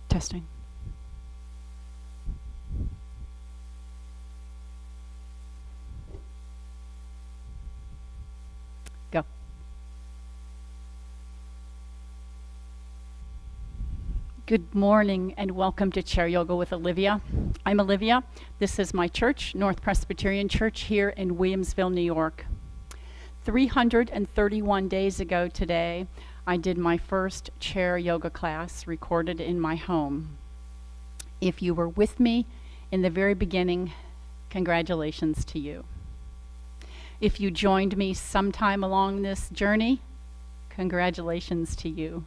Testing. Go. Good morning and welcome to Chair Yoga with Olivia. I'm Olivia. This is my church, North Presbyterian Church here in Williamsville, New York. 331 days ago today, I did my first chair yoga class recorded in my home. If you were with me in the very beginning, congratulations to you. If you joined me sometime along this journey, congratulations to you.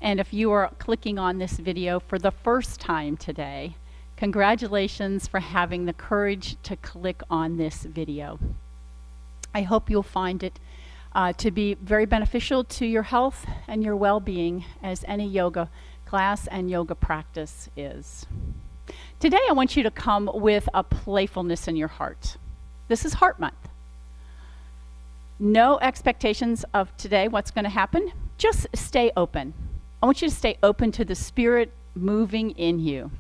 And if you are clicking on this video for the first time today, congratulations for having the courage to click on this video. I hope you'll find it to be very beneficial to your health and your well-being, as any yoga class and yoga practice is. Today I want you to come with a playfulness in your heart. This is Heart Month. No expectations of today, what's going to happen. Just stay open. I want you to stay open to the Spirit moving in you.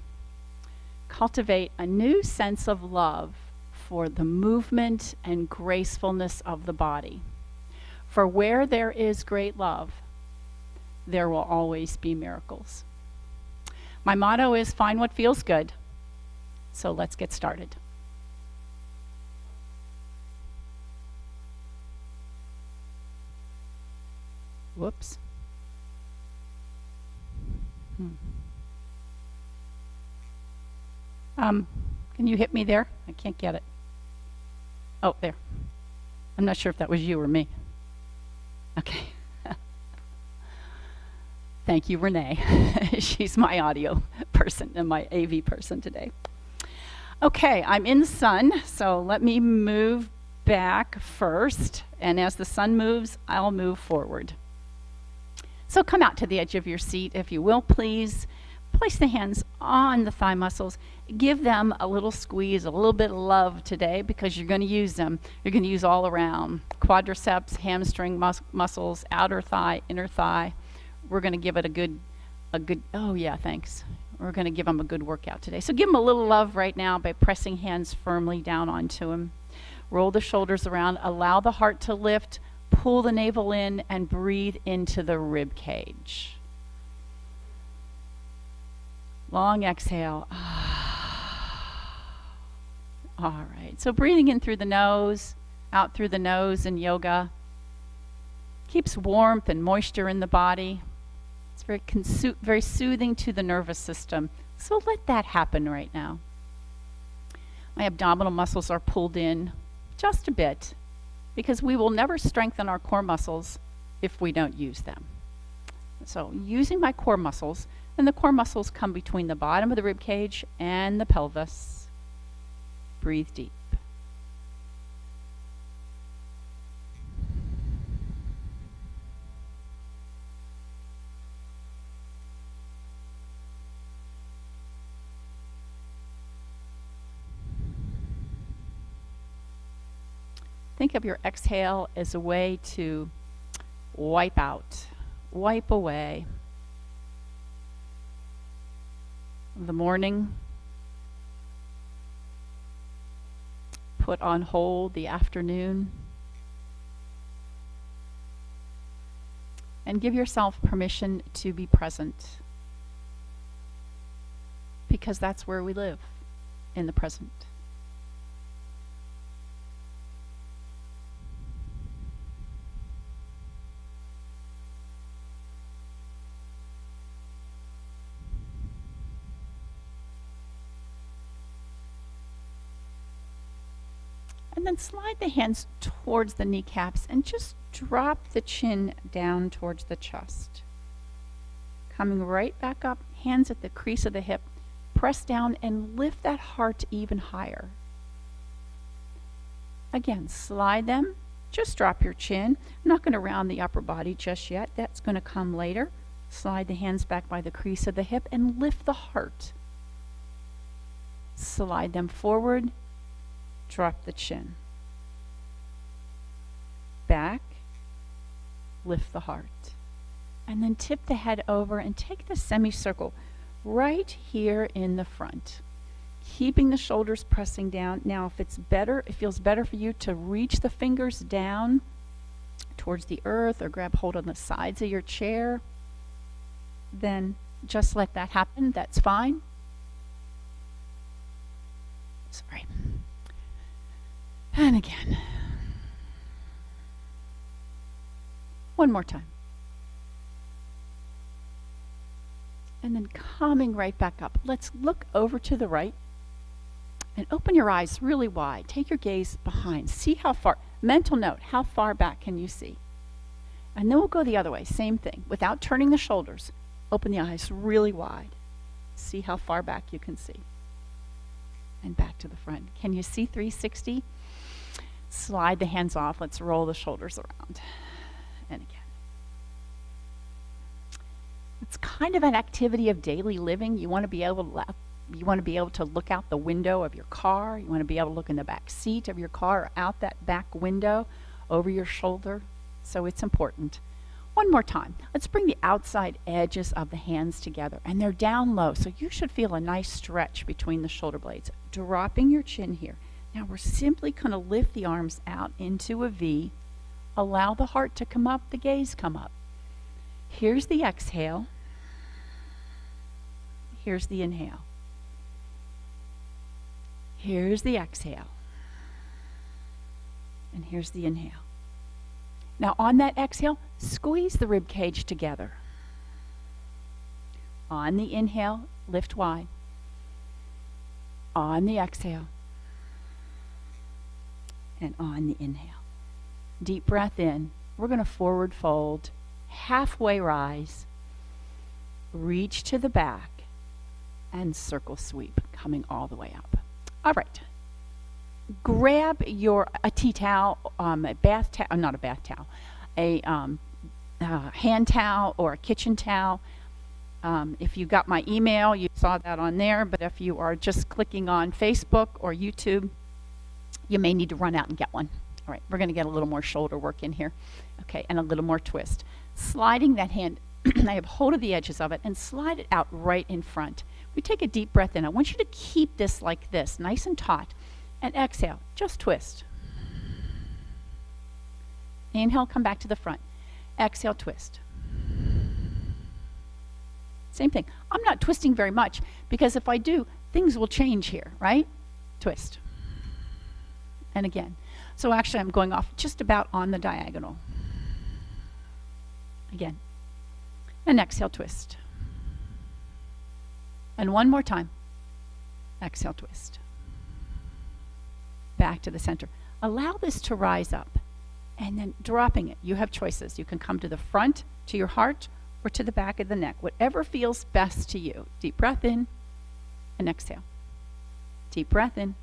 Cultivate a new sense of love for the movement and gracefulness of the body. For where there is great love, there will always be miracles. My motto is find what feels good. So let's get started. Whoops. Can you hit me there? I can't get it. Oh, there. I'm not sure if that was you or me. Okay. Thank you, Renee. She's my audio person and my AV person today. Okay, I'm in the sun, so let me move back first. And as the sun moves, I'll move forward. So come out to the edge of your seat, if you will, please. Place the hands on the thigh muscles. Give them a little squeeze, a little bit of love today, because you're going to use them. You're going to use all around. Quadriceps, hamstring muscles, outer thigh, inner thigh. We're going to give it a good, oh yeah, thanks. We're going to give them a good workout today. So give them a little love right now by pressing hands firmly down onto them. Roll the shoulders around. Allow the heart to lift. Pull the navel in and breathe into the rib cage. Long exhale. All right. So breathing in through the nose, out through the nose in yoga. Keeps warmth and moisture in the body. It's very soothing to the nervous system. So let that happen right now. My abdominal muscles are pulled in just a bit, because we will never strengthen our core muscles if we don't use them. So using my core muscles, and the core muscles come between the bottom of the rib cage and the pelvis. Breathe deep. Think of your exhale as a way to wipe out, wipe away the morning, put on hold the afternoon, and give yourself permission to be present, because that's where we live, in the present. And then slide the hands towards the kneecaps and just drop the chin down towards the chest. Coming right back up, hands at the crease of the hip, press down and lift that heart even higher. Again, slide them, just drop your chin. I'm not going to round the upper body just yet. That's going to come later. Slide the hands back by the crease of the hip and lift the heart. Slide them forward. Drop the chin. Back, lift the heart. And then tip the head over and take the semicircle right here in the front. Keeping the shoulders pressing down. Now, if it feels better for you to reach the fingers down towards the earth or grab hold on the sides of your chair, then just let that happen. That's fine. Sorry. And again. One more time. And then coming right back up. Let's look over to the right. And open your eyes really wide. Take your gaze behind. See how far, mental note, how far back can you see? And then we'll go the other way, same thing. Without turning the shoulders, open the eyes really wide. See how far back you can see. And back to the front. Can you see 360? Slide the hands off. Let's roll the shoulders around. And again. It's kind of an activity of daily living. You want to be able to look out the window of your car. You want to be able to look in the back seat of your car or out that back window over your shoulder. So it's important. One more time. Let's bring the outside edges of the hands together. And they're down low, so you should feel a nice stretch between the shoulder blades. Dropping your chin here. Now we're simply going to lift the arms out into a V. Allow the heart to come up, the gaze come up. Here's the exhale. Here's the inhale. Here's the exhale. And here's the inhale. Now on that exhale, squeeze the rib cage together. On the inhale, lift wide. On the exhale. And on the inhale. Deep breath in. We're going to forward fold, halfway rise, reach to the back, and circle sweep, coming all the way up. All right. Grab a tea towel, a bath towel, not a bath towel, a hand towel or a kitchen towel. If you got my email, you saw that on there, but if you are just clicking on Facebook or YouTube, you may need to run out and get one. All right, we're going to get a little more shoulder work in here. Okay, and a little more twist. Sliding that hand, I have hold of the edges of it, and slide it out right in front. We take a deep breath in. I want you to keep this like this, nice and taut. And exhale, just twist. Inhale, come back to the front. Exhale, twist. Same thing. I'm not twisting very much because if I do, things will change here, right? Twist. And again. So actually I'm going off just about on the diagonal. Again. And exhale, twist. And one more time. Exhale, twist. Back to the center. Allow this to rise up and then dropping it. You have choices. You can come to the front, to your heart, or to the back of the neck. Whatever feels best to you. Deep breath in and exhale. Deep breath in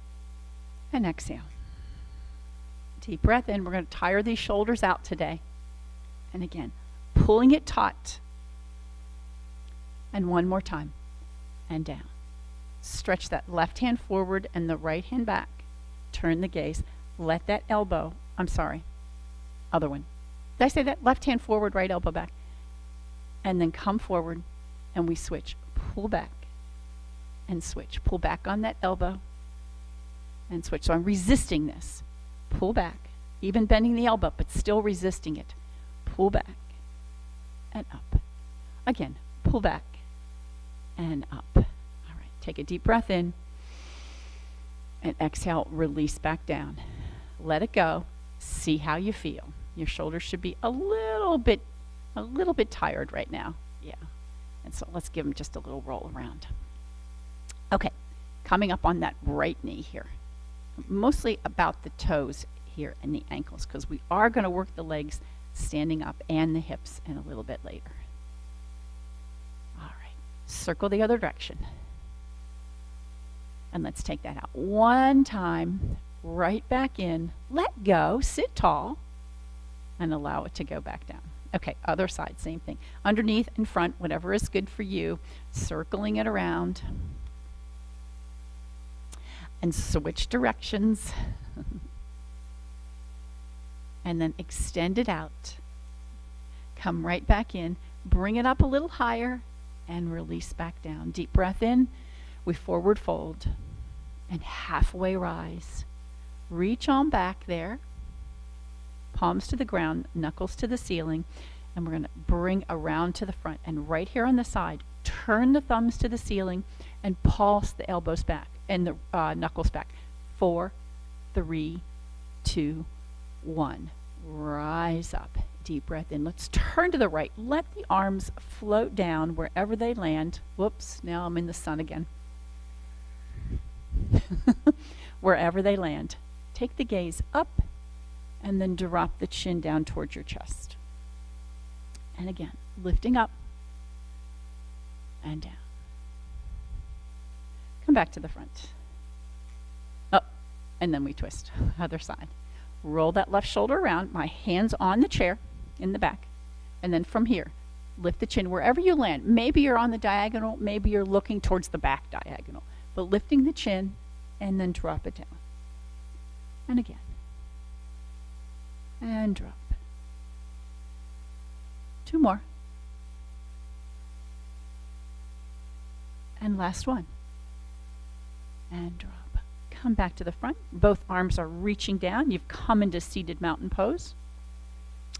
and exhale. Deep breath in. We're going to tire these shoulders out today. And again, pulling it taut. And one more time. And down. Stretch that left hand forward and the right hand back. Turn the gaze. Let that elbow, other one. Did I say that? Left hand forward, right elbow back. And then come forward and we switch. Pull back and switch. Pull back on that elbow and switch. So I'm resisting this. Pull back. Even bending the elbow, but still resisting it. Pull back and up. Again, pull back and up. All right, take a deep breath in. And exhale, release back down. Let it go. See how you feel. Your shoulders should be a little bit tired right now. Yeah. And so let's give them just a little roll around. Okay. Coming up on that right knee here. Mostly about the toes here and the ankles because we are going to work the legs standing up and the hips in a little bit later. All right. Circle the other direction. And let's take that out. One time, right back in, let go, sit tall, and allow it to go back down. Okay, other side, same thing. Underneath and front, whatever is good for you, circling it around. And switch directions. And then extend it out. Come right back in, bring it up a little higher, and release back down. Deep breath in. We forward fold and halfway rise. Reach on back there. Palms to the ground, knuckles to the ceiling. And we're going to bring around to the front. And right here on the side, turn the thumbs to the ceiling and pulse the elbows back and the knuckles back. 4, 3, 2, 1. Rise up. Deep breath in. Let's turn to the right. Let the arms float down wherever they land. Whoops, now I'm in the sun again. wherever they land. Take the gaze up and then drop the chin down towards your chest. And again, lifting up and down. Come back to the front. Up, and then we twist. Other side. Roll that left shoulder around, my hands on the chair in the back. And then from here, lift the chin wherever you land. Maybe you're on the diagonal, maybe you're looking towards the back diagonal. But lifting the chin and then drop it down. And again. And drop. 2 more. And last one. And drop. Come back to the front. Both arms are reaching down. You've come into seated mountain pose.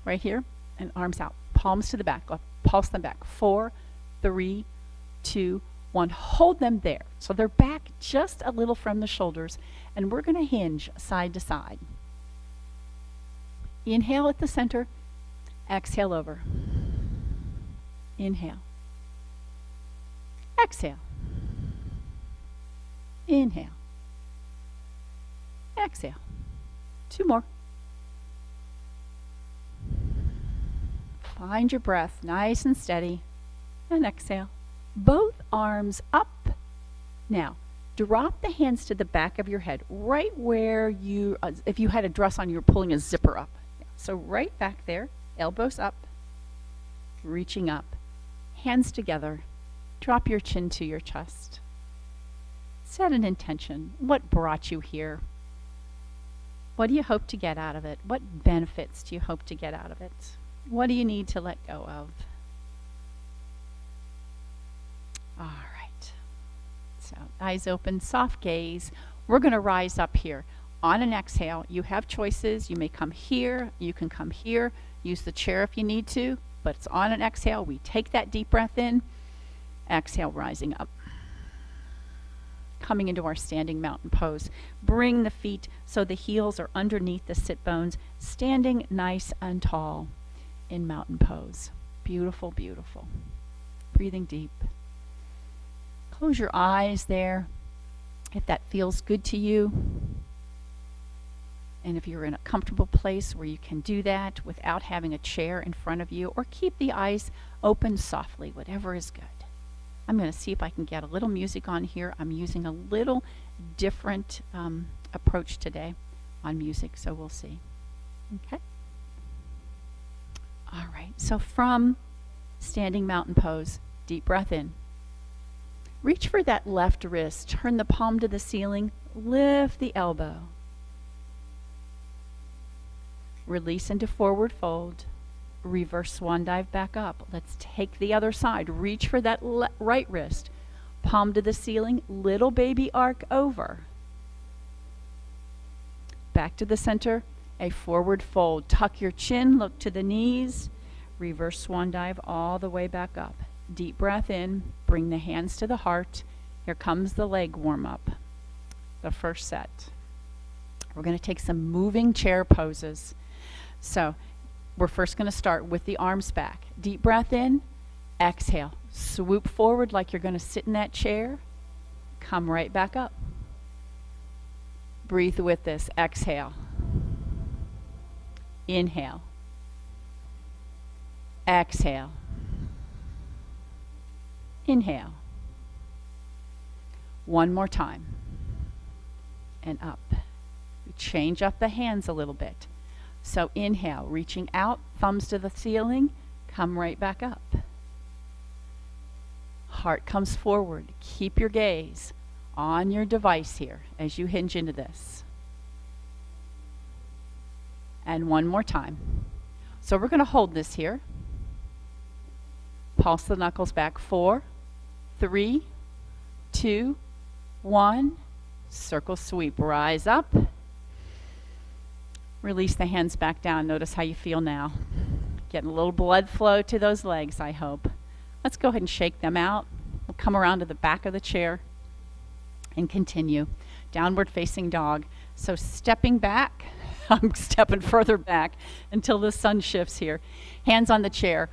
Right here. And arms out. Palms to the back. Pulse them back. 4, 3, 2, 1. Hold them there. So they're back just a little from the shoulders. And we're going to hinge side to side. Inhale at the center. Exhale over. Inhale. Exhale. Inhale. Exhale. 2 more. Find your breath nice and steady. And exhale. Both arms up. Now, drop the hands to the back of your head, right where you, if you had a dress on, you were pulling a zipper up. So right back there, elbows up, reaching up, hands together. Drop your chin to your chest. Set an intention. What brought you here? What do you hope to get out of it? What benefits do you hope to get out of it? What do you need to let go of? All right. So eyes open, soft gaze. We're going to rise up here. On an exhale, you have choices. You may come here. You can come here. Use the chair if you need to. But it's on an exhale. We take that deep breath in. Exhale, rising up. Coming into our standing mountain pose. Bring the feet so the heels are underneath the sit bones. Standing nice and tall in mountain pose. Beautiful, beautiful. Breathing deep. Close your eyes there if that feels good to you. And if you're in a comfortable place where you can do that without having a chair in front of you, or keep the eyes open softly, whatever is good. I'm going to see if I can get a little music on here. I'm using a little different approach today on music, so we'll see. Okay? All right, so from standing mountain pose, deep breath in. Reach for that left wrist. Turn the palm to the ceiling. Lift the elbow. Release into forward fold. Reverse swan dive back up. Let's take the other side. Reach for that right wrist. Palm to the ceiling. Little baby arc over. Back to the center. A forward fold. Tuck your chin. Look to the knees. Reverse swan dive all the way back up. Deep breath in. Bring the hands to the heart. Here comes the leg warm up. The first set. We're going to take some moving chair poses. So we're first going to start with the arms back. Deep breath in. Exhale. Swoop forward like you're going to sit in that chair. Come right back up. Breathe with this. Exhale. Inhale. Exhale. Inhale. One more time. And up. We change up the hands a little bit. So inhale, reaching out, thumbs to the ceiling, come right back up. Heart comes forward. Keep your gaze on your device here as you hinge into this. And one more time. So we're going to hold this here. Pulse the knuckles back. 4, 3, 2, 1. Circle sweep. Rise up. Release the hands back down. Notice how you feel now. Getting a little blood flow to those legs, I hope. Let's go ahead and shake them out. We'll come around to the back of the chair and continue. Downward facing dog. So stepping back, I'm stepping further back until the sun shifts here. Hands on the chair.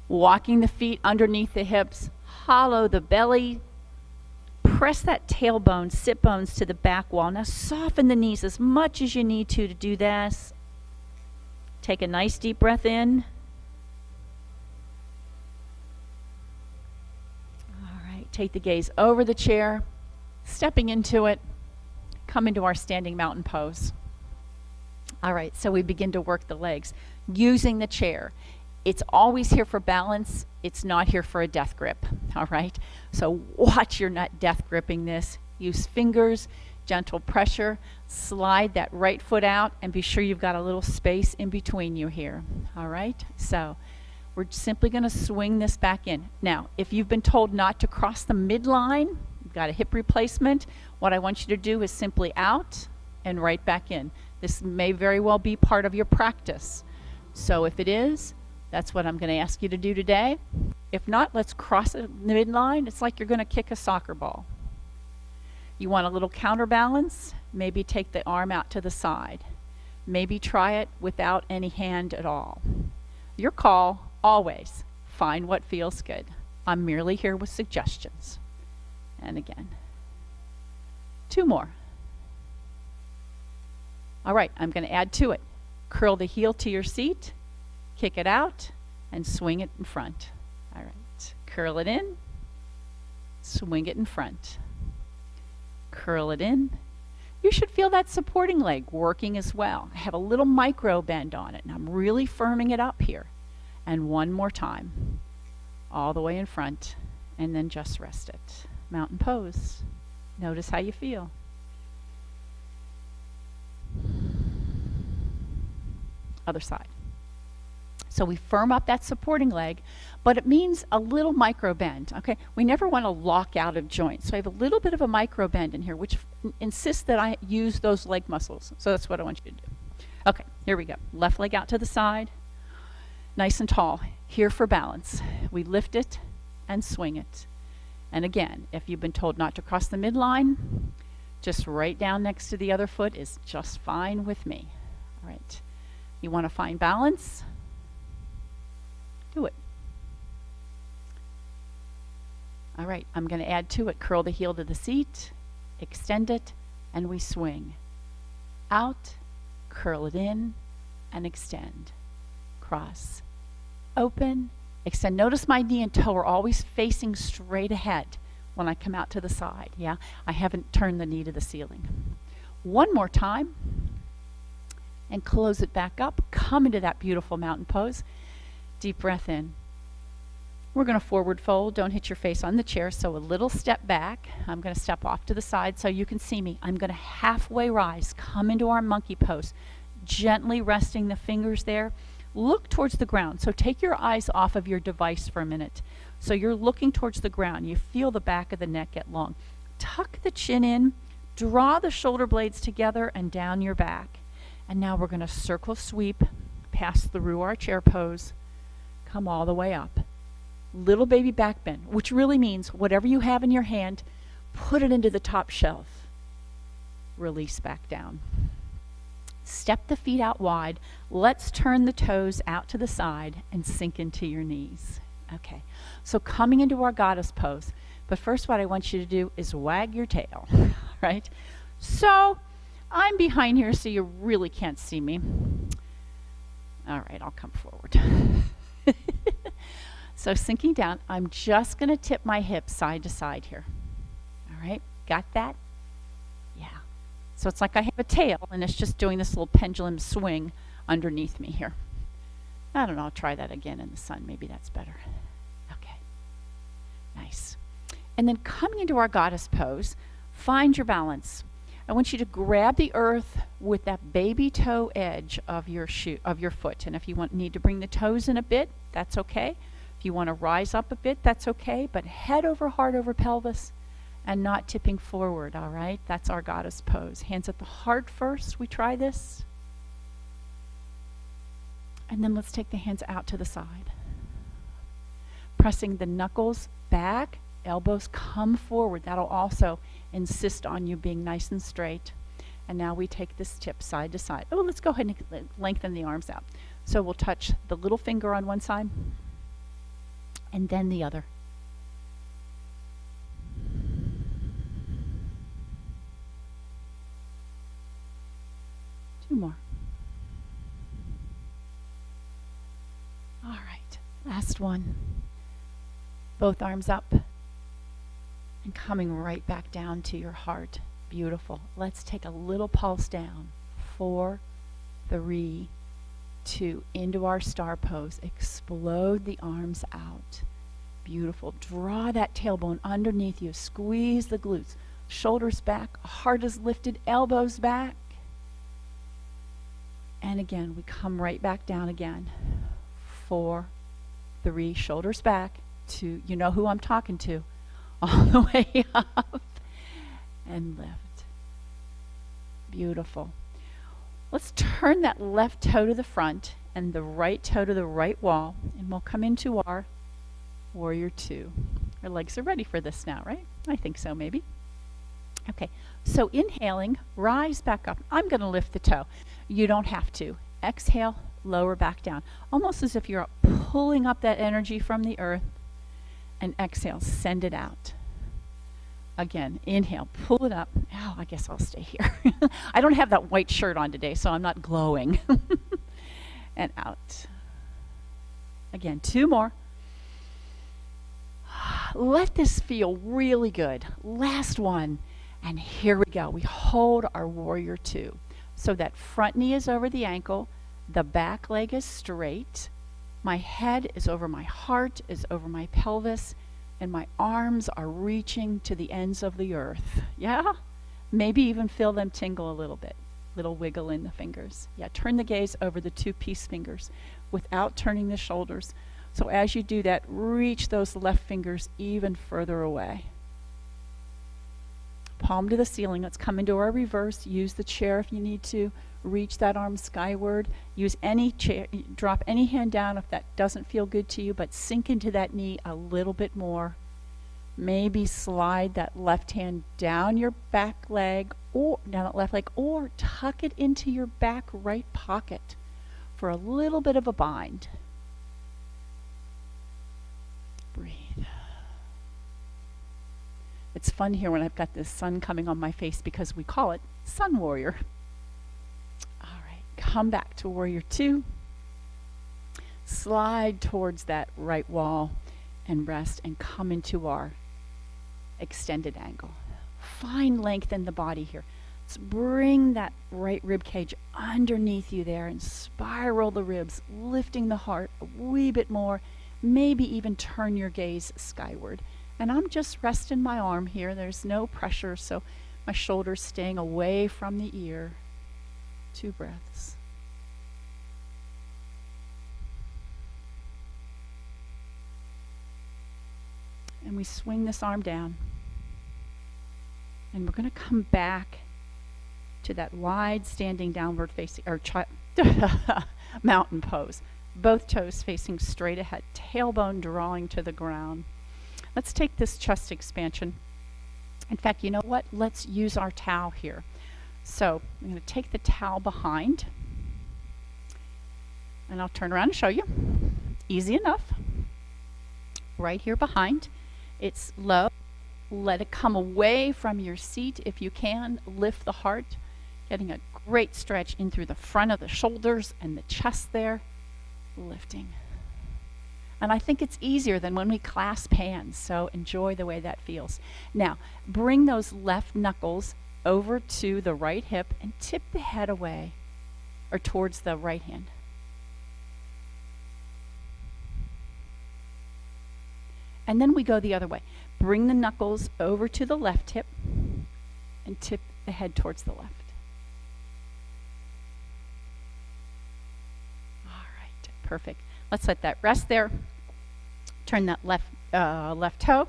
Walking the feet underneath the hips. Hollow the belly. press that tailbone, sit bones to the back wall. Now soften the knees as much as you need to do this. Take a nice deep breath in. All right, take the gaze over the chair, stepping into it. Come into our standing mountain pose. All right, so we begin to work the legs using the chair. It's always here for balance. It's not here for a death grip, all right? So watch you're not death gripping this. Use fingers, gentle pressure, slide that right foot out, and be sure you've got a little space in between you here, all right? So we're simply gonna swing this back in. Now, if you've been told not to cross the midline, you've got a hip replacement, what I want you to do is simply out and right back in. This may very well be part of your practice. So if it is, that's what I'm going to ask you to do today. If not, let's cross the midline. It's like you're going to kick a soccer ball. You want a little counterbalance? Maybe take the arm out to the side. Maybe try it without any hand at all. Your call, always. Find what feels good. I'm merely here with suggestions. And again. 2 more. All right, I'm going to add to it. Curl the heel to your seat. Kick it out and swing it in front. All right, curl it in, swing it in front. Curl it in. You should feel that supporting leg working as well. I have a little micro bend on it, and I'm really firming it up here. And one more time, all the way in front, and then just rest it. Mountain pose. Notice how you feel. Other side. So we firm up that supporting leg, but it means a little micro bend, okay? We never want to lock out of joint. So I have a little bit of a micro bend in here, which insists that I use those leg muscles. So that's what I want you to do. Okay, here we go. Left leg out to the side, nice and tall. Here for balance. We lift it and swing it. And again, if you've been told not to cross the midline, just right down next to the other foot is just fine with me. All right. You want to find balance? Do it. All right, I'm going to add to it. Curl the heel to the seat, extend it, and we swing. Out, curl it in, and extend. Cross, open, extend. Notice my knee and toe are always facing straight ahead when I come out to the side, yeah? I haven't turned the knee to the ceiling. One more time, and close it back up. Come into that beautiful mountain pose. Deep breath in. We're going to forward fold. Don't hit your face on the chair. So a little step back. I'm going to step off to the side so you can see me. I'm going to halfway rise. Come into our monkey pose. Gently resting the fingers there. Look towards the ground. So take your eyes off of your device for a minute. So you're looking towards the ground. You feel the back of the neck get long. Tuck the chin in. Draw the shoulder blades together and down your back. And now we're going to circle sweep, pass through our chair pose. Come all the way up. Little baby back bend, which really means whatever you have in your hand, put it into the top shelf. Release back down. Step the feet out wide. Let's turn the toes out to the side and sink into your knees. Okay, so coming into our goddess pose. But first what I want you to do is wag your tail, right? So I'm behind here so you really can't see me. All right, I'll come forward. So sinking down, I'm just going to tip my hips side to side here. All right, got that? Yeah. So it's like I have a tail, and it's just doing this little pendulum swing underneath me here. I don't know, I'll try that again in the sun. Maybe that's better. Okay, nice. And then coming into our goddess pose, find your balance. I want you to grab the earth with that baby toe edge of your shoe, of your foot. And if you need to bring the toes in a bit, that's okay. If you want to rise up a bit, that's okay. But head over heart over pelvis and not tipping forward, all right? That's our goddess pose. Hands at the heart first. We try this. And then let's take the hands out to the side. Pressing the knuckles back, elbows come forward. That'll also insist on you being nice and straight. And now we take this tip side to side. Oh, let's go ahead and lengthen the arms out. So we'll touch the little finger on one side and then the other. 2 more. All right, last one. Both arms up and coming right back down to your heart. Beautiful. Let's take a little pulse down. 4, 3, 2, into our star pose. Explode the arms out. Beautiful. Draw that tailbone underneath you. Squeeze the glutes. Shoulders back. Heart is lifted. Elbows back. And again, we come right back down again. 4, 3, shoulders back. 2, you know who I'm talking to. All the way up. And lift. Beautiful. Let's turn that left toe to the front and the right toe to the right wall, and we'll come into our Warrior 2. Our legs are ready for this now, right? I think so, maybe. Okay, so inhaling, rise back up. I'm going to lift the toe. You don't have to. Exhale, lower back down. Almost as if you're pulling up that energy from the earth. And exhale, send it out. Again, inhale, pull it up. Oh, I guess I'll stay here. I don't have that white shirt on today, so I'm not glowing. And out. Again, 2 more. Let this feel really good. Last one. And here we go. We hold our Warrior 2. So that front knee is over the ankle. The back leg is straight. My head is over my heart, is over my pelvis. And my arms are reaching to the ends of the earth. Yeah? Maybe even feel them tingle a little bit. Little wiggle in the fingers. Yeah, turn the gaze over the 2 peace fingers without turning the shoulders. So as you do that, reach those left fingers even further away. Palm to the ceiling. Let's come into our reverse. Use the chair if you need to. Reach that arm skyward. Use any chair. Drop any hand down if that doesn't feel good to you, but sink into that knee a little bit more. Maybe slide that left hand down your back leg, or down that left leg, or tuck it into your back right pocket for a little bit of a bind. Breathe. It's fun here when I've got this sun coming on my face because we call it Sun Warrior. All right, come back to Warrior 2. Slide towards that right wall and rest and come into our extended angle. Find length in the body here. Let's bring that right rib cage underneath you there and spiral the ribs, lifting the heart a wee bit more. Maybe even turn your gaze skyward. And I'm just resting my arm here. There's no pressure, so my shoulders staying away from the ear. 2 breaths. And we swing this arm down. And we're going to come back to that wide standing downward facing, or mountain pose. Both toes facing straight ahead, tailbone drawing to the ground. Let's take this chest expansion. In fact, you know what? Let's use our towel here. So I'm going to take the towel behind, and I'll turn around and show you. Easy enough. Right here behind. It's low. Let it come away from your seat if you can. Lift the heart, getting a great stretch in through the front of the shoulders and the chest there. Lifting. And I think it's easier than when we clasp hands, so enjoy the way that feels. Now, bring those left knuckles over to the right hip and tip the head away, or towards the right hand. And then we go the other way. Bring the knuckles over to the left hip and tip the head towards the left. All right, perfect. Let's let that rest there. Turn that left toe.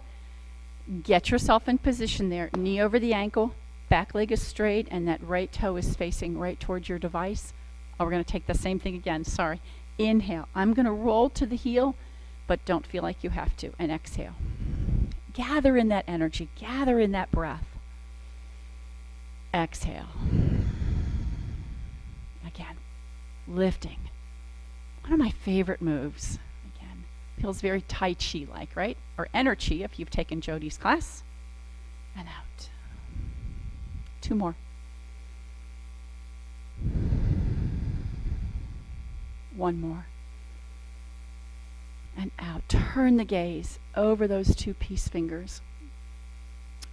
Get yourself in position there. Knee over the ankle, back leg is straight, and that right toe is facing right towards your device. Oh, we're going to take the same thing again. Sorry. Inhale. I'm going to roll to the heel, but don't feel like you have to. And exhale. Gather in that energy. Gather in that breath. Exhale. Again, lifting. One of my favorite moves. Again, feels very Tai Chi like, right? Or Energy if you've taken Jody's class. And out. 2 more. One more. And out. Turn the gaze over those two peace fingers,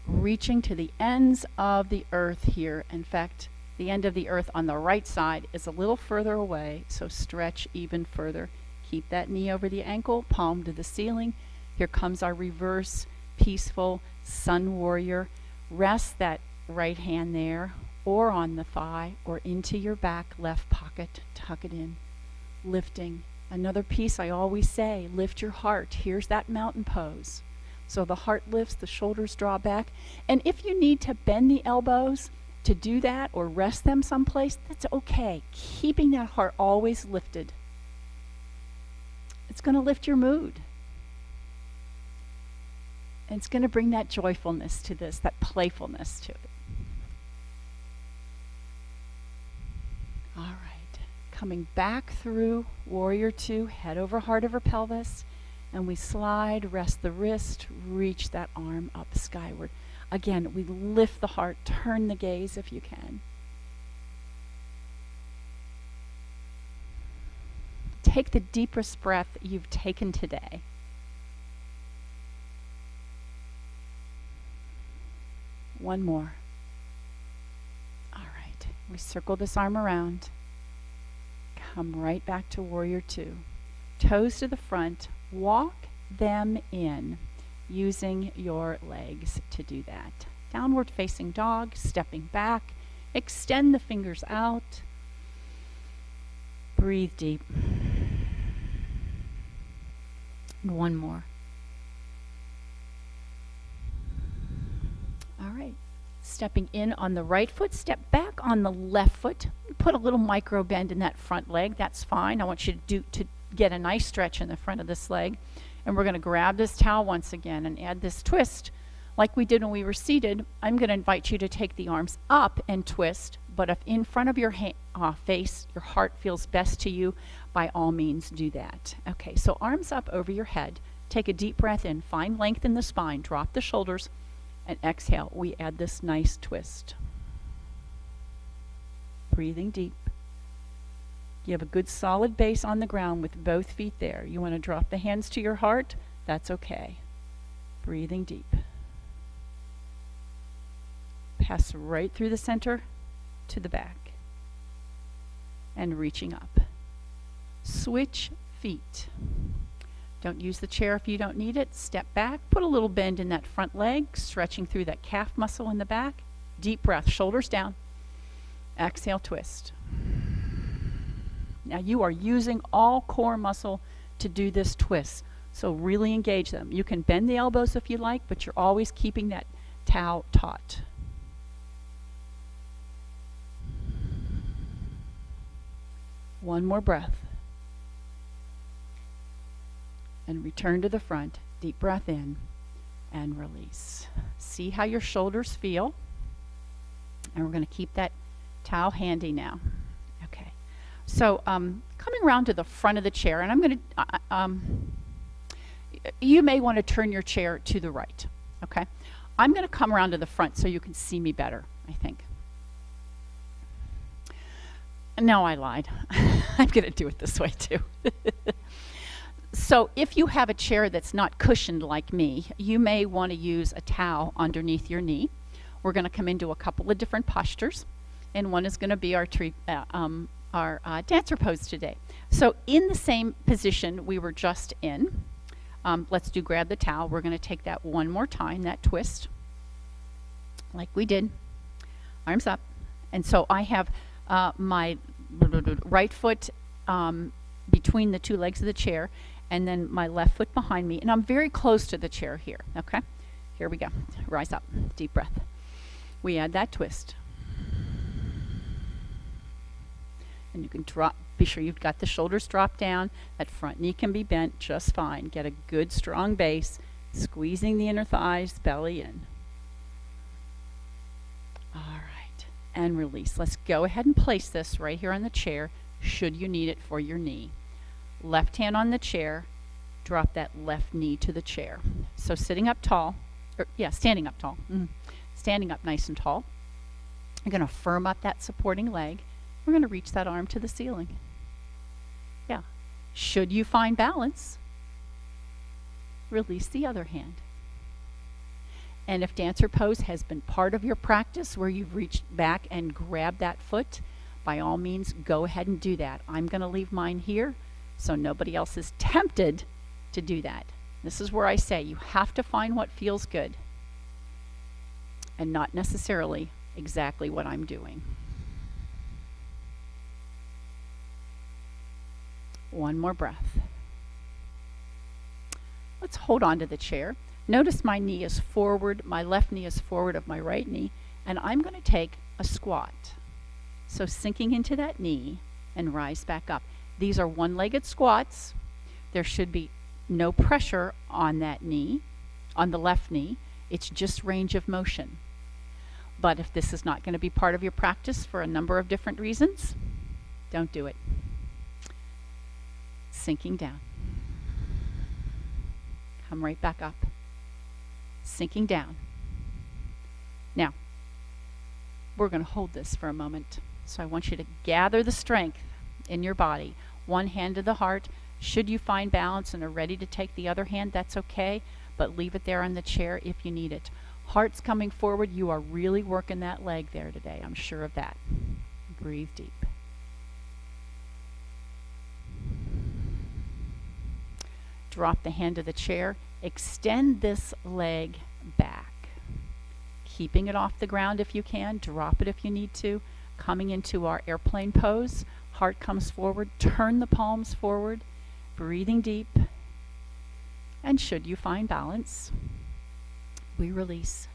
reaching to the ends of the earth here. In fact, the end of the earth on the right side is a little further away, so stretch even further. Keep that knee over the ankle, palm to the ceiling. Here comes our reverse, peaceful sun warrior. Rest that right hand there, or on the thigh, or into your back left pocket. Tuck it in, lifting. Another piece I always say, lift your heart. Here's that mountain pose. So the heart lifts, the shoulders draw back. And if you need to bend the elbows to do that or rest them someplace, that's okay. Keeping that heart always lifted. It's going to lift your mood. And it's going to bring that joyfulness to this, that playfulness to it. All right. Coming back through Warrior Two, head over heart over pelvis. And we slide, rest the wrist, reach that arm up skyward. Again, we lift the heart, turn the gaze if you can. Take the deepest breath you've taken today. One more. All right, we circle this arm around. Come right back to Warrior Two. Toes to the front. Walk them in using your legs to do that. Downward facing dog, stepping back. Extend the fingers out. Breathe deep. And one more. All right. Stepping in on the right foot, step back on the left foot. Put a little micro bend in that front leg. That's fine. I want you to get a nice stretch in the front of this leg. And we're going to grab this towel once again and add this twist like we did when we were seated. I'm going to invite you to take the arms up and twist, but if in front of your face, your heart feels best to you, by all means do that. Okay, so arms up over your head. Take a deep breath in, find length in the spine, drop the shoulders, and exhale. We add this nice twist. Breathing deep. You have a good solid base on the ground with both feet there. You want to drop the hands to your heart? That's okay. Breathing deep. Pass right through the center to the back. And reaching up. Switch feet. Don't use the chair if you don't need it. Step back. Put a little bend in that front leg, stretching through that calf muscle in the back. Deep breath, shoulders down. Exhale, twist. Now you are using all core muscle to do this twist, so really engage them. You can bend the elbows if you like, but you're always keeping that towel taut. One more breath. And return to the front. Deep breath in and release. See how your shoulders feel. And we're going to keep that towel handy now. Okay. So coming around to the front of the chair, and I'm going to, you may want to turn your chair to the right. Okay. I'm going to come around to the front so you can see me better, I think. No, I lied. I'm going to do it this way too. So if you have a chair that's not cushioned like me, you may want to use a towel underneath your knee. We're going to come into a couple of different postures, and one is going to be our dancer pose today. So in the same position we were just in, let's grab the towel. We're going to take that one more time, that twist, like we did. Arms up. And so I have my right foot between the two legs of the chair, and then my left foot behind me, and I'm very close to the chair here. Okay, here we go. Rise up, deep breath. We add that twist, and you can drop. Be sure you've got the shoulders dropped down. That front knee can be bent just fine. Get a good strong base, squeezing the inner thighs, belly in. All right, and release. Let's go ahead and place this right here on the chair, should you need it for your knee. Left hand on the chair, drop that left knee to the chair. So sitting up tall, standing up tall. Standing up nice and tall. You're going to firm up that supporting leg. We're going to reach that arm to the ceiling. Yeah. Should you find balance, release the other hand. And if dancer pose has been part of your practice where you've reached back and grabbed that foot, by all means, go ahead and do that. I'm going to leave mine here so nobody else is tempted to do that. This is where I say you have to find what feels good and not necessarily exactly what I'm doing. One more breath. Let's hold on to the chair. Notice my knee is forward, my left knee is forward of my right knee, and I'm going to take a squat. So sinking into that knee and rise back up. These are one-legged squats. There should be no pressure on that knee, on the left knee. It's just range of motion. But if this is not going to be part of your practice for a number of different reasons, don't do it. Sinking down. Come right back up. Sinking down. Now, we're going to hold this for a moment. So I want you to gather the strength in your body. One hand to the heart. Should you find balance and are ready to take the other hand, that's okay, but leave it there on the chair if you need it. Heart's coming forward. You are really working that leg there today. I'm sure of that. Breathe deep. Drop the hand to the chair. Extend this leg back. Keeping it off the ground if you can. Drop it if you need to. Coming into our airplane pose. Heart comes forward. Turn the palms forward. Breathing deep. And should you find balance, we release.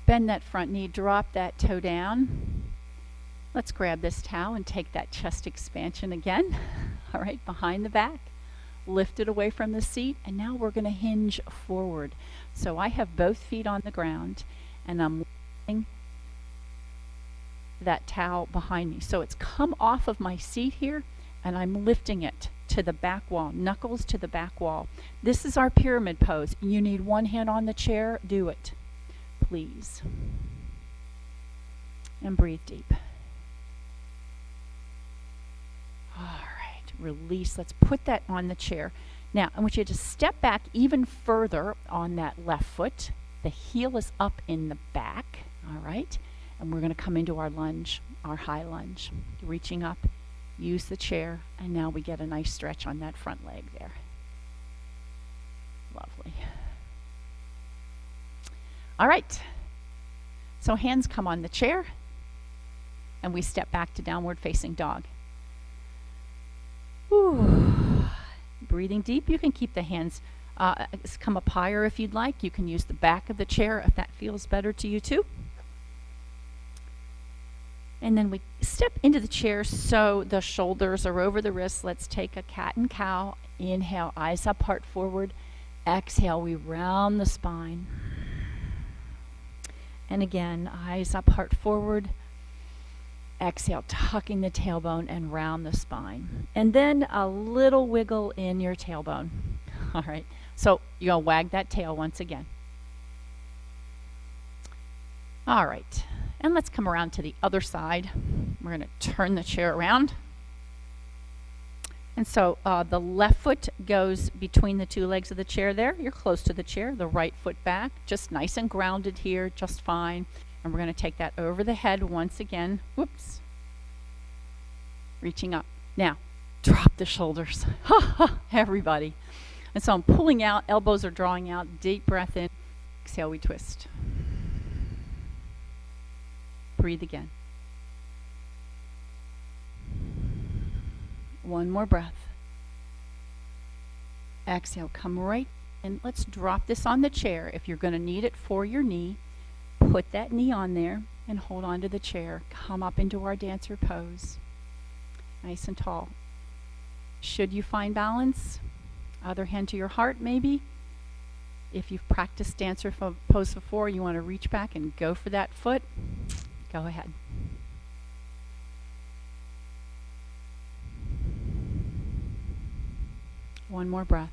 Bend that front knee. Drop that toe down. Let's grab this towel and take that chest expansion again. All right, behind the back. Lift it away from the seat, and now we're going to hinge forward. So I have both feet on the ground, and I'm lifting that towel behind me. So it's come off of my seat here, and I'm lifting it to the back wall, knuckles to the back wall. This is our pyramid pose. You need one hand on the chair, do it, please. And breathe deep. All right, release. Let's put that on the chair. Now, I want you to step back even further on that left foot. The heel is up in the back, all right? And we're going to come into our lunge, our high lunge. Reaching up, use the chair, and now we get a nice stretch on that front leg there. Lovely. All right. So hands come on the chair, and we step back to downward facing dog. Ooh. Breathing deep. You can keep the hands come up higher if you'd like. You can use the back of the chair if that feels better to you too. And then we step into the chair so the shoulders are over the wrists. Let's take a cat and cow. Inhale, eyes up, heart forward. Exhale, we round the spine. And again, eyes up, heart forward. Exhale, tucking the tailbone and round the spine. And then a little wiggle in your tailbone. All right, so you're going to wag that tail once again. All right, and let's come around to the other side. We're going to turn the chair around. And so the left foot goes between the two legs of the chair there. You're close to the chair. The right foot back, just nice and grounded here, just fine. And we're going to take that over the head once again. Whoops. Reaching up. Now, drop the shoulders. Everybody. And so I'm pulling out, elbows are drawing out, deep breath in. Exhale, we twist. Breathe again. One more breath. Exhale, come right in. Let's drop this on the chair. If you're going to need it for your knee, put that knee on there and hold on to the chair. Come up into our dancer pose. Nice and tall. Should you find balance, other hand to your heart maybe. If you've practiced dancer pose before, you want to reach back and go for that foot, go ahead. One more breath.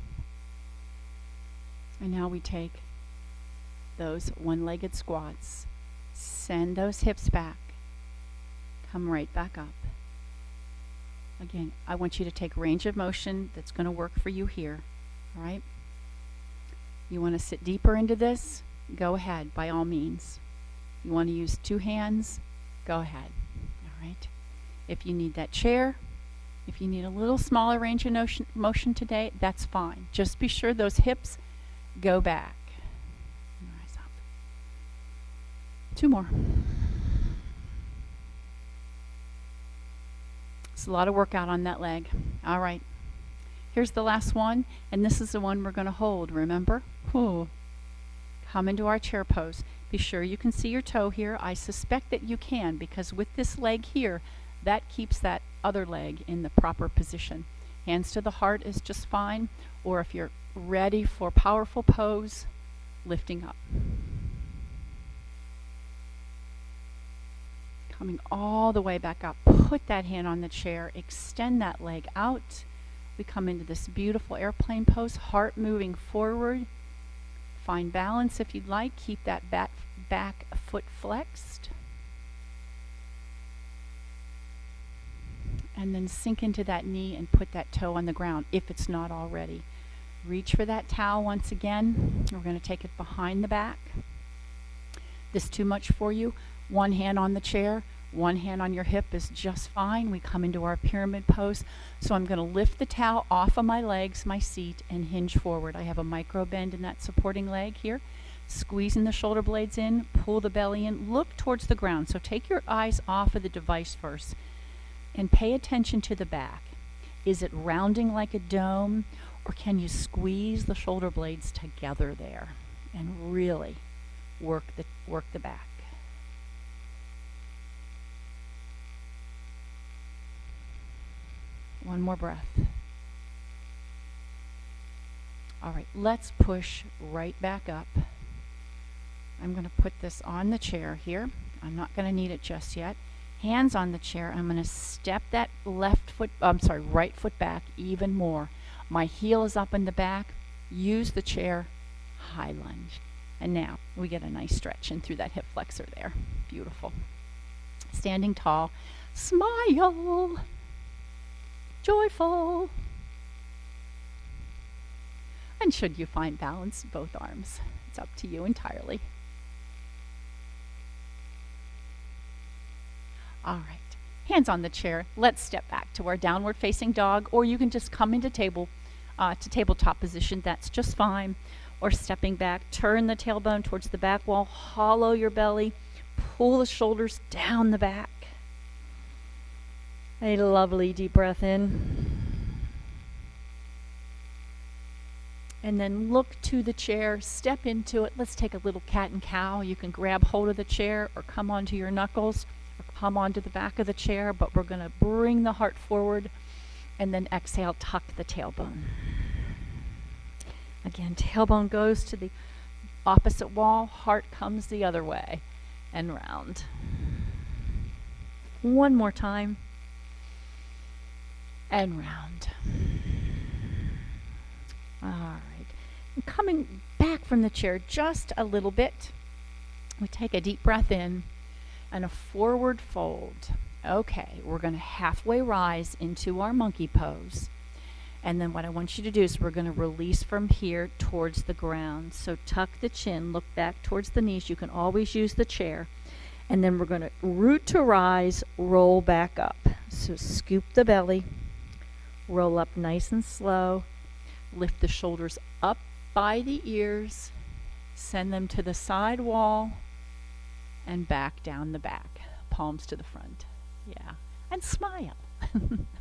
And now we take those one-legged squats. Send those hips back. Come right back up. Again, I want you to take range of motion that's going to work for you here. All right? You want to sit deeper into this? Go ahead, by all means. You want to use 2 hands? Go ahead. All right? If you need that chair, if you need a little smaller range of motion today, that's fine. Just be sure those hips go back. Rise up. 2 more. It's a lot of workout on that leg. All right. Here's the last one, and this is the one we're going to hold, remember? Ooh. Come into our chair pose. Be sure you can see your toe here. I suspect that you can, because with this leg here, that keeps that other leg in the proper position. Hands to the heart is just fine, or if you're ready for powerful pose, lifting up. Coming all the way back up. Put that hand on the chair, extend that leg out. We come into this beautiful airplane pose, heart moving forward. Find balance if you'd like. Keep that back foot flexed. And then sink into that knee and put that toe on the ground if it's not already. Reach for that towel once again. We're going to take it behind the back. This too much for you? One hand on the chair, one hand on your hip is just fine. We come into our pyramid pose. So I'm going to lift the towel off of my legs, my seat, and hinge forward. I have a micro bend in that supporting leg here. Squeezing the shoulder blades in, pull the belly in, look towards the ground. So take your eyes off of the device first and pay attention to the back. Is it rounding like a dome, or can you squeeze the shoulder blades together there and really work the back? One more breath. All right, let's push right back up. I'm going to put this on the chair here. I'm not going to need it just yet. Hands on the chair. I'm going to step that right foot back even more. My heel is up in the back. Use the chair. High lunge. And now we get a nice stretch in through that hip flexor there. Beautiful. Standing tall. Smile. Joyful. And should you find balance, both arms. It's up to you entirely. All right, hands on the chair. Let's step back to our downward facing dog, or you can just come into tabletop position. That's just fine. Or stepping back, turn the tailbone towards the back wall, hollow your belly, pull the shoulders down the back. A lovely deep breath in. And then look to the chair, step into it. Let's take a little cat and cow. You can grab hold of the chair or come onto your knuckles or come onto the back of the chair, but we're going to bring the heart forward and then exhale, tuck the tailbone. Again, tailbone goes to the opposite wall, heart comes the other way and round. One more time. And round. All right. And coming back from the chair just a little bit, we take a deep breath in and a forward fold. Okay, we're going to halfway rise into our monkey pose. And then what I want you to do is we're going to release from here towards the ground. So tuck the chin, look back towards the knees. You can always use the chair. And then we're going to root to rise, roll back up. So scoop the belly. Roll up nice and slow. Lift the shoulders up by the ears. Send them to the side wall and back down the back. Palms to the front. Yeah. And smile.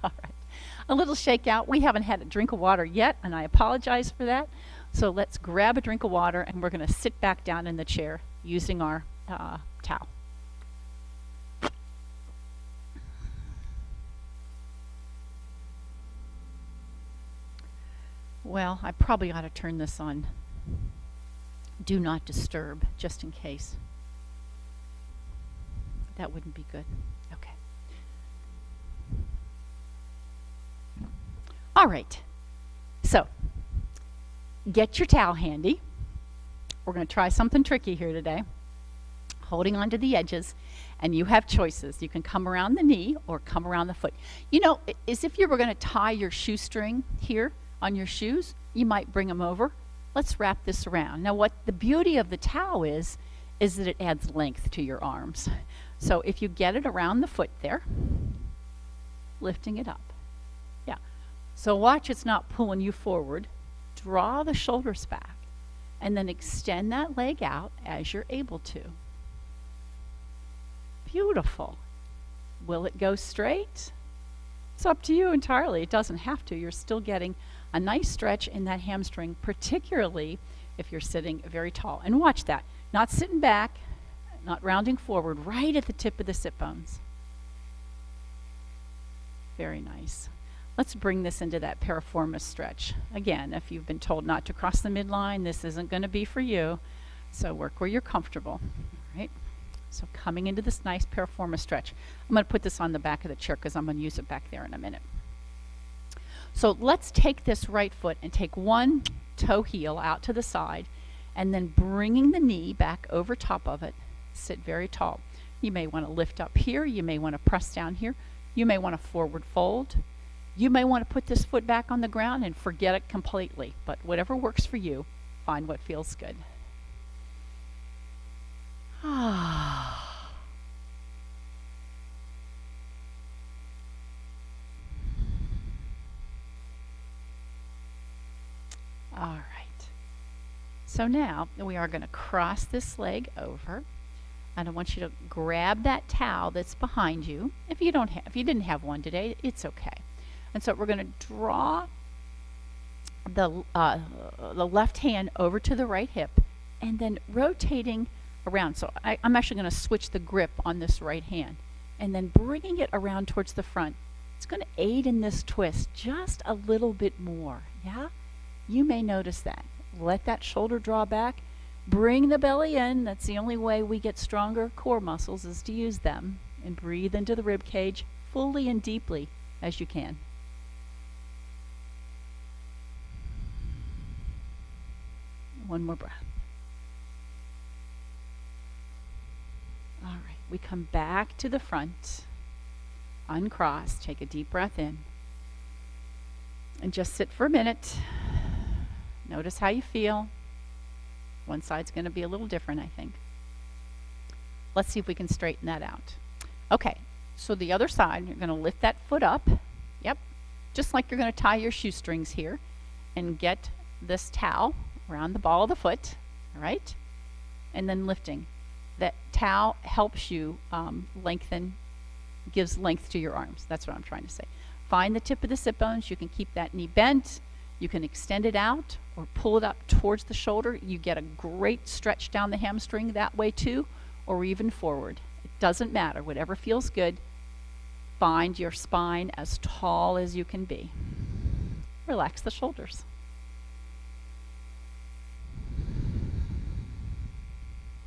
All right. A little shake out. We haven't had a drink of water yet, and I apologize for that. So let's grab a drink of water, and we're going to sit back down in the chair using our towel. Well, I probably ought to turn this on Do Not Disturb, just in case. That wouldn't be good. Okay. All right. So, get your towel handy. We're going to try something tricky here today. holding onto the edges, and you have choices. You can come around the knee or come around the foot. You know, as if you were going to tie your shoestring here on your shoes, you might bring them over. Let's wrap this around. Now, what the beauty of the towel is that it adds length to your arms. So if you get it around the foot there, lifting it up. Yeah. So watch it's not pulling you forward. Draw the shoulders back, and then extend that leg out as you're able to. Beautiful. Will it go straight? It's up to you entirely. It doesn't have to. You're still getting a nice stretch in that hamstring, particularly if you're sitting very tall. And watch that. Not sitting back, not rounding forward, right at the tip of the sit bones. Very nice. Let's bring this into that piriformis stretch. Again, if you've been told not to cross the midline, this isn't going to be for you. So work where you're comfortable. All right. So coming into this nice piriformis stretch. I'm going to put this on the back of the chair because I'm going to use it back there in a minute. So let's take this right foot and take one toe heel out to the side, and then bringing the knee back over top of it, sit very tall. You may want to lift up here. You may want to press down here. You may want to forward fold. You may want to put this foot back on the ground and forget it completely, but whatever works for you, find what feels good. Ah. All right. So now we are going to cross this leg over, and I want you to grab that towel that's behind you. If you didn't have one today, it's okay. And so we're going to draw the left hand over to the right hip, and then rotating around. So I'm actually going to switch the grip on this right hand, and then bringing it around towards the front. It's going to aid in this twist just a little bit more. Yeah? You may notice that. Let that shoulder draw back. Bring the belly in. That's the only way we get stronger core muscles, is to use them. And breathe into the rib cage fully and deeply as you can. One more breath. All right, we come back to the front, uncross, take a deep breath in, and just sit for a minute. Notice how you feel. One side's going to be a little different, I think. Let's see if we can straighten that out. Okay, so the other side, you're going to lift that foot up. Yep, just like you're going to tie your shoestrings here, and get this towel around the ball of the foot, all right? And then lifting. That towel helps you lengthen, gives length to your arms. That's what I'm trying to say. Find the tip of the sit bones. You can keep that knee bent. You can extend it out or pull it up towards the shoulder. You get a great stretch down the hamstring that way too, or even forward. It doesn't matter. Whatever feels good. Find your spine as tall as you can be. Relax the shoulders.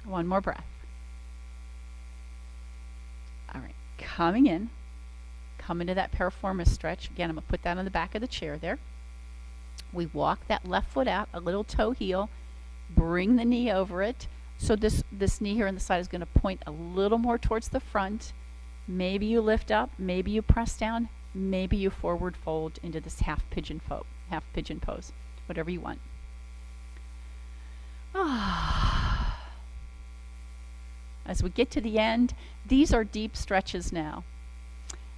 One more breath. All right, coming in, come into that piriformis stretch. Again, I'm going to put that on the back of the chair there. We walk that left foot out, a little toe heel, bring the knee over it. So this knee here on the side is going to point a little more towards the front. Maybe you lift up, maybe you press down, maybe you forward fold into this half pigeon pose, whatever you want. As we get to the end, these are deep stretches now,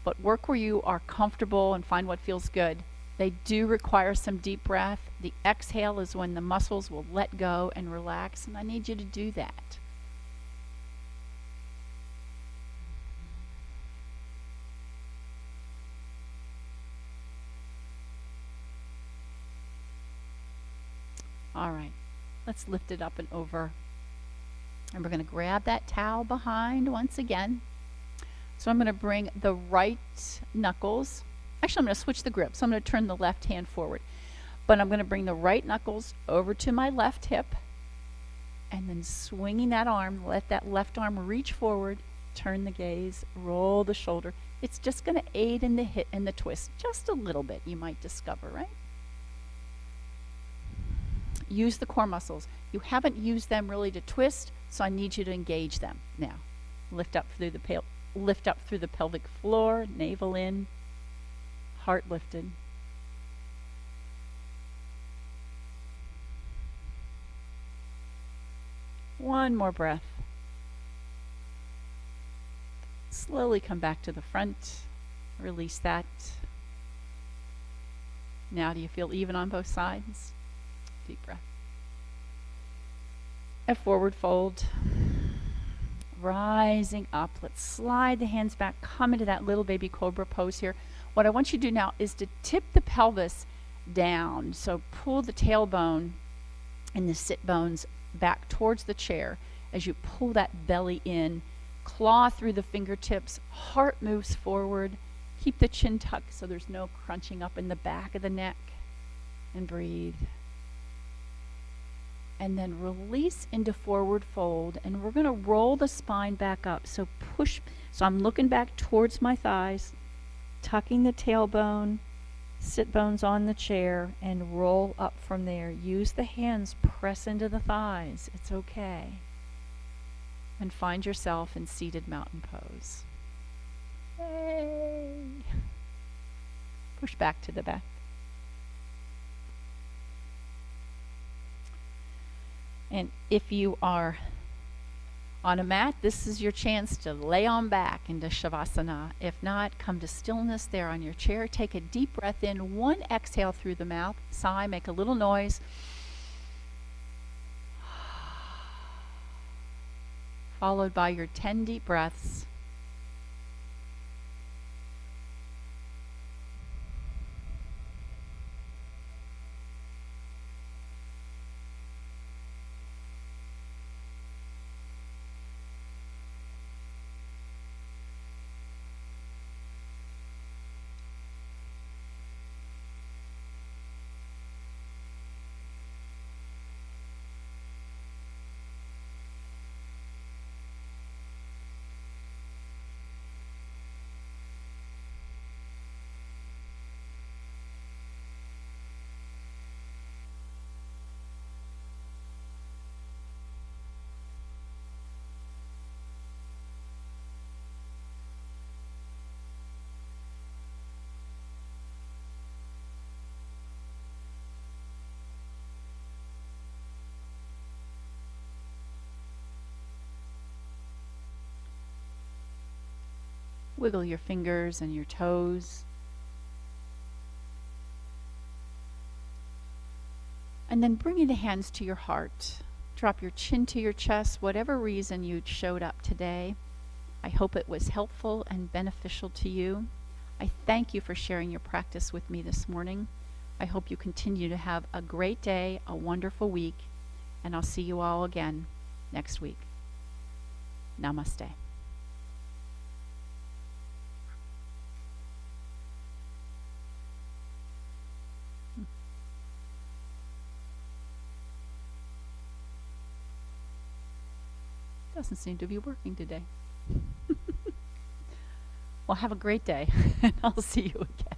but work where you are comfortable and find what feels good. They do require some deep breath. The exhale is when the muscles will let go and relax, and I need you to do that. All right, let's lift it up and over. And we're going to grab that towel behind once again. So I'm going to bring the right knuckles. Actually, I'm going to switch the grip. So I'm going to turn the left hand forward. But I'm going to bring the right knuckles over to my left hip. And then swinging that arm, let that left arm reach forward, turn the gaze, roll the shoulder. It's just going to aid in the hit and the twist just a little bit, you might discover, right? use the core muscles. You haven't used them really to twist, so I need you to engage them now. Lift up through the pelvic floor, navel in, heart lifted. One more breath. Slowly come back to the front. Release that. Now, do you feel even on both sides? Deep breath. A forward fold. Rising up. Let's slide the hands back. Come into that little baby cobra pose here. What I want you to do now is to tip the pelvis down. So pull the tailbone and the sit bones back towards the chair as you pull that belly in. Claw through the fingertips. Heart moves forward. Keep the chin tucked so there's no crunching up in the back of the neck. And breathe. And then release into forward fold. And we're going to roll the spine back up. So push. So I'm looking back towards my thighs, tucking the tailbone, sit bones on the chair, and roll up from there. Use the hands, press into the thighs. It's okay. And find yourself in seated mountain pose. Yay! Push back to the back. And if you are on a mat, this is your chance to lay on back into Shavasana. If not, come to stillness there on your chair. Take a deep breath in, one exhale through the mouth. Sigh, make a little noise. Followed by your 10 deep breaths. Wiggle your fingers and your toes. And then bringing the hands to your heart. Drop your chin to your chest, whatever reason you showed up today. I hope it was helpful and beneficial to you. I thank you for sharing your practice with me this morning. I hope you continue to have a great day, a wonderful week, and I'll see you all again next week. Namaste. Doesn't seem to be working today. Well, have a great day, and I'll see you again.